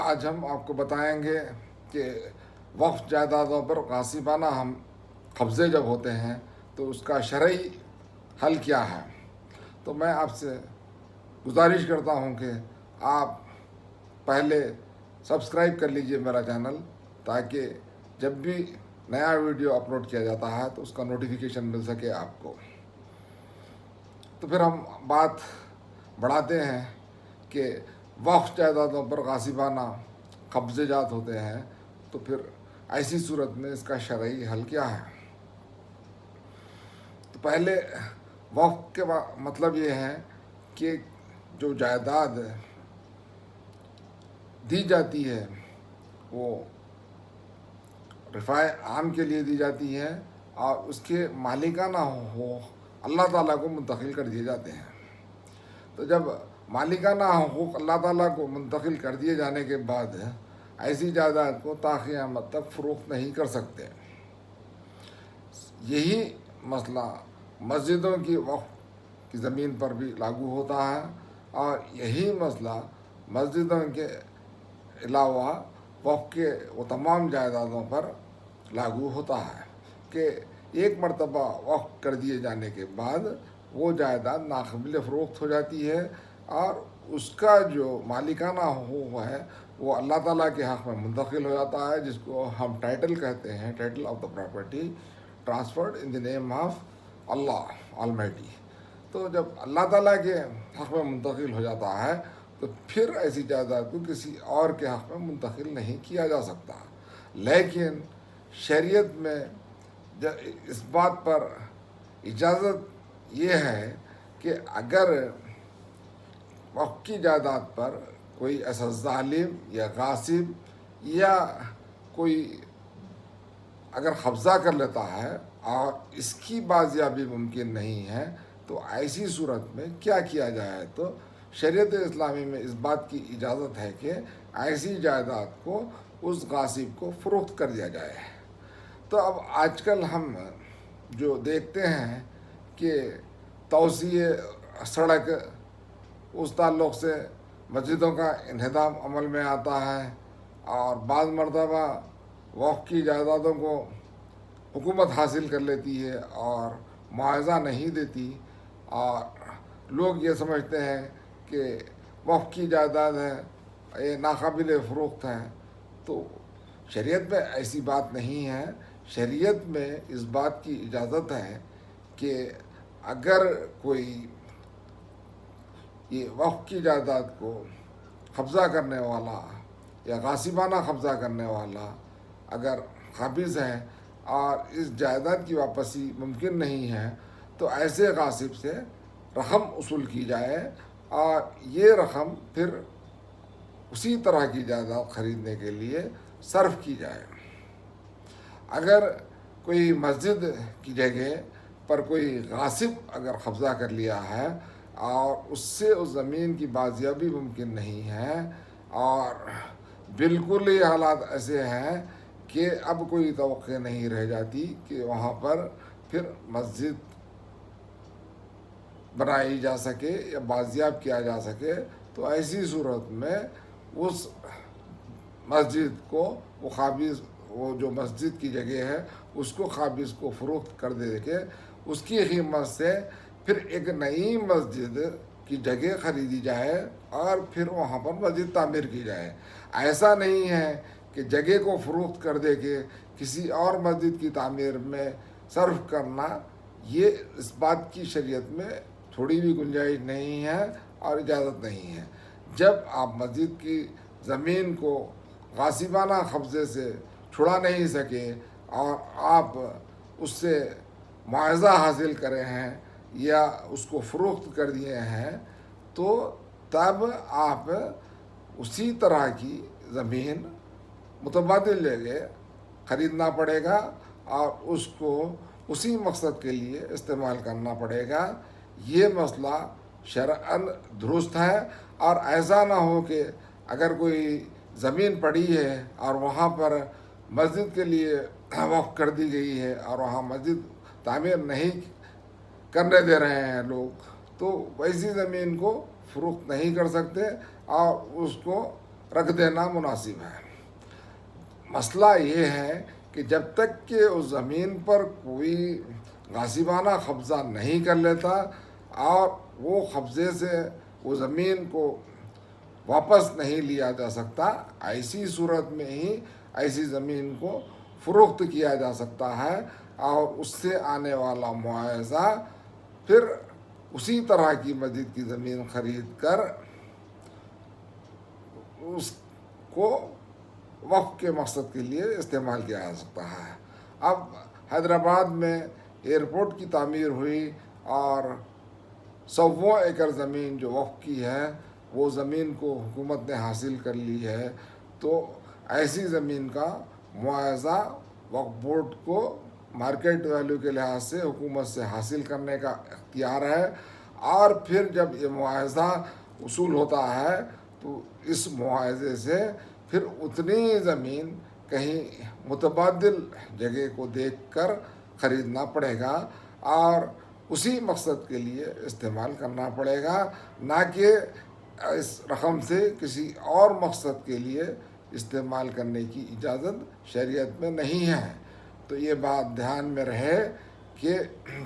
آج ہم آپ کو بتائیں گے کہ وقف جائیدادوں پر غاصبانہ ہم قبضے جب ہوتے ہیں تو اس کا شرعی حل کیا ہے۔ تو میں آپ سے گزارش کرتا ہوں کہ آپ پہلے سبسکرائب کر لیجئے میرا چینل، تاکہ جب بھی نیا ویڈیو اپلوڈ کیا جاتا ہے تو اس کا نوٹیفیکیشن مل سکے آپ کو۔ تو پھر ہم بات بڑھاتے ہیں کہ وقف جائیدادوں پر غاصبانہ قبضے جات ہوتے ہیں تو پھر ایسی صورت میں اس کا شرعی حل کیا ہے۔ تو پہلے وقف کے مطلب یہ ہے کہ جو جائیداد دی جاتی ہے وہ رفاع عام کے لیے دی جاتی ہے اور اس کے مالکانہ ہو اللہ تعالیٰ کو منتقل کر دیے جاتے ہیں۔ تو جب مالکانہ حقوق اللہ تعالیٰ کو منتقل کر دیے جانے کے بعد ایسی جائیداد کو تا قیامت تک فروخت نہیں کر سکتے۔ یہی مسئلہ مسجدوں کی وقف کی زمین پر بھی لاگو ہوتا ہے، اور یہی مسئلہ مسجدوں کے علاوہ وقف کے وہ تمام جائیدادوں پر لاگو ہوتا ہے کہ ایک مرتبہ وقف کر دیے جانے کے بعد وہ جائیداد ناقابل فروخت ہو جاتی ہے، اور اس کا جو مالکانہ حقوق ہے وہ اللہ تعالیٰ کے حق میں منتقل ہو جاتا ہے، جس کو ہم ٹائٹل کہتے ہیں، title of the property transferred in the name of Allah Almighty. تو جب اللہ تعالیٰ کے حق میں منتقل ہو جاتا ہے تو پھر ایسی جائیداد کو کسی اور کے حق میں منتقل نہیں کیا جا سکتا۔ لیکن شریعت میں اس بات پر اجازت یہ ہے کہ اگر وقف کی جائیداد پر کوئی ایسا ظالم یا غاصب یا کوئی اگر قبضہ کر لیتا ہے اور اس کی بازیابی ممکن نہیں ہے تو ایسی صورت میں کیا کیا جائے، تو شریعت اسلامی میں اس بات کی اجازت ہے کہ ایسی جائیداد کو اس غاصب کو فروخت کر دیا جائے۔ تو اب آج کل ہم جو دیکھتے ہیں کہ توسیع سڑک اس تعلق سے مسجدوں کا انہدام عمل میں آتا ہے، اور بعض مرتبہ وقف کی جائیدادوں کو حکومت حاصل کر لیتی ہے اور معاوضہ نہیں دیتی، اور لوگ یہ سمجھتے ہیں کہ وقف کی جائیداد ہے، یہ ناقابل فروخت ہے۔ تو شریعت میں ایسی بات نہیں ہے۔ شریعت میں اس بات کی اجازت ہے کہ اگر کوئی یہ وقف کی جائیداد کو قبضہ کرنے والا یا غاصبانہ قبضہ کرنے والا اگر قابض ہے اور اس جائیداد کی واپسی ممکن نہیں ہے تو ایسے غاصب سے رقم وصول کی جائے، اور یہ رقم پھر اسی طرح کی جائیداد خریدنے کے لیے صرف کی جائے۔ اگر کوئی مسجد کی جگہ پر کوئی غاصب اگر قبضہ کر لیا ہے اور اس سے اس زمین کی بازیابی ممکن نہیں ہے، اور بالکل ہی حالات ایسے ہیں کہ اب کوئی توقع نہیں رہ جاتی کہ وہاں پر پھر مسجد بنائی جا سکے یا بازیاب کیا جا سکے، تو ایسی صورت میں اس مسجد کو وہ قابض، وہ جو مسجد کی جگہ ہے اس کو قابض کو فروخت کر دے کے اس کی قیمت سے پھر ایک نئی مسجد کی جگہ خریدی جائے اور پھر وہاں پر مسجد تعمیر کی جائے۔ ایسا نہیں ہے کہ جگہ کو فروخت کر دے کے کسی اور مسجد کی تعمیر میں صرف کرنا، یہ اس بات کی شریعت میں تھوڑی بھی گنجائش نہیں ہے اور اجازت نہیں ہے۔ جب آپ مسجد کی زمین کو غاصبانہ قبضے سے چھڑا نہیں سکے اور آپ اس سے معاوضہ حاصل کرے ہیں یا اس کو فروخت کر دیے ہیں، تو تب آپ اسی طرح کی زمین متبادل جگہ خریدنا پڑے گا اور اس کو اسی مقصد کے لیے استعمال کرنا پڑے گا۔ یہ مسئلہ شرعاً درست ہے، اور ایسا نہ ہو کہ اگر کوئی زمین پڑی ہے اور وہاں پر مسجد کے لیے وقف کر دی گئی ہے اور وہاں مسجد تعمیر نہیں کرنے دے رہے ہیں لوگ، تو ویسی زمین کو فروخت نہیں کر سکتے اور اس کو رکھ دینا مناسب ہے۔ مسئلہ یہ ہے کہ جب تک کہ اس زمین پر کوئی غاصبانہ قبضہ نہیں کر لیتا اور وہ قبضے سے وہ زمین کو واپس نہیں لیا جا سکتا، ایسی صورت میں ہی ایسی زمین کو فروخت کیا جا سکتا ہے، اور اس سے آنے والا معاوضہ پھر اسی طرح کی مزید کی زمین خرید کر اس کو وقف کے مقصد کے لیے استعمال کیا جا سکتا ہے۔ اب حیدرآباد میں ایئرپورٹ کی تعمیر ہوئی اور 100 ایکڑ زمین جو وقف کی ہے وہ زمین کو حکومت نے حاصل کر لی ہے، تو ایسی زمین کا معاوضہ وقف بورڈ کو مارکیٹ ویلیو کے لحاظ سے حکومت سے حاصل کرنے کا اختیار ہے، اور پھر جب یہ معاوضہ وصول ہوتا ہے تو اس معاوضے سے پھر اتنی زمین کہیں متبادل جگہ کو دیکھ کر خریدنا پڑے گا اور اسی مقصد کے لیے استعمال کرنا پڑے گا، نہ کہ اس رقم سے کسی اور مقصد کے لیے استعمال کرنے کی اجازت شریعت میں نہیں ہے۔ تو یہ بات دھیان میں رہے کہ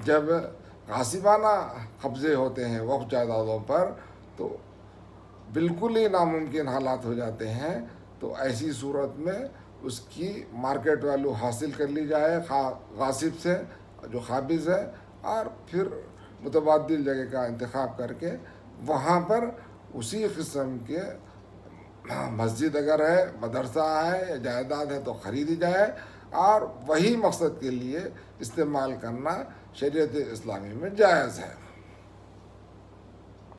جب غاصبانہ قبضے ہوتے ہیں وقف جائیدادوں پر تو بالکل ہی ناممکن حالات ہو جاتے ہیں، تو ایسی صورت میں اس کی مارکیٹ ویلیو حاصل کر لی جائے غاصب سے جو قابض ہے، اور پھر متبادل جگہ کا انتخاب کر کے وہاں پر اسی قسم کے مسجد اگر ہے، مدرسہ ہے یا جائیداد ہے تو خریدی جائے، اور وہی مقصد کے لیے استعمال کرنا شریعت اسلامی میں جائز ہے۔